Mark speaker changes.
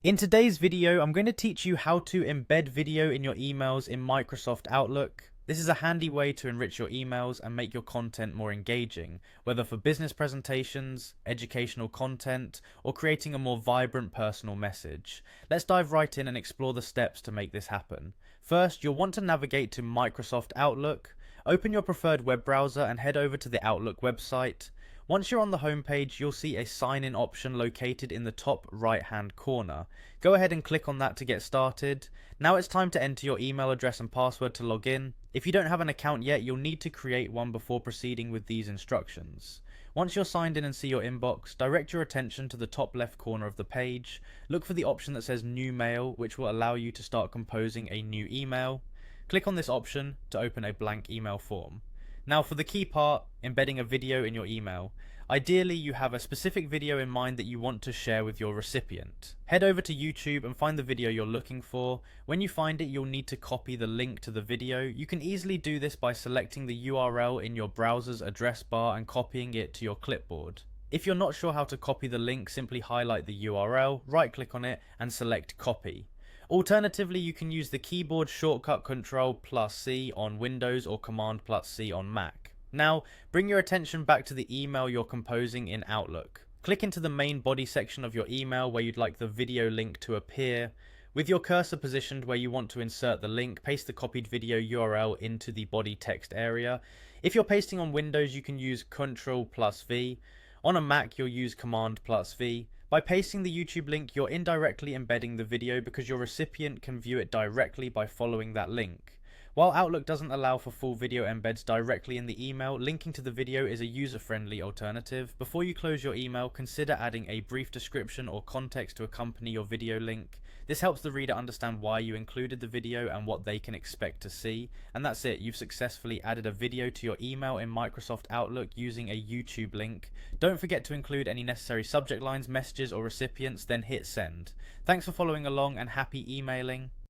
Speaker 1: In today's video, I'm going to teach you how to embed video in your emails in Microsoft Outlook. This is a handy way to enrich your emails and make your content more engaging, whether for business presentations, educational content, or creating a more vibrant personal message. Let's dive right in and explore the steps to make this happen. First, you'll want to navigate to Microsoft Outlook. Open your preferred web browser and head over to the Outlook website. Once you're on the home page, you'll see a sign-in option located in the top right-hand corner. Go ahead and click on that to get started. Now it's time to enter your email address and password to log in. If you don't have an account yet, you'll need to create one before proceeding with these instructions. Once you're signed in and see your inbox, direct your attention to the top left corner of the page. Look for the option that says New Mail, which will allow you to start composing a new email. Click on this option to open a blank email form. Now for the key part, embedding a video in your email. Ideally, you have a specific video in mind that you want to share with your recipient. Head over to YouTube and find the video you're looking for. When you find it, you'll need to copy the link to the video. You can easily do this by selecting the URL in your browser's address bar and copying it to your clipboard. If you're not sure how to copy the link, simply highlight the URL, right-click on it, and select Copy. Alternatively, you can use the keyboard shortcut Ctrl+C on Windows or Command+C on Mac. Now, bring your attention back to the email you're composing in Outlook. Click into the main body section of your email where you'd like the video link to appear. With your cursor positioned where you want to insert the link, paste the copied video URL into the body text area. If you're pasting on Windows, you can use Ctrl+V. On a Mac, you'll use Command+V. By pasting the YouTube link, you're indirectly embedding the video because your recipient can view it directly by following that link. While Outlook doesn't allow for full video embeds directly in the email, linking to the video is a user-friendly alternative. Before you close your email, consider adding a brief description or context to accompany your video link. This helps the reader understand why you included the video and what they can expect to see. And that's it, you've successfully added a video to your email in Microsoft Outlook using a YouTube link. Don't forget to include any necessary subject lines, messages or recipients, then hit send. Thanks for following along and happy emailing.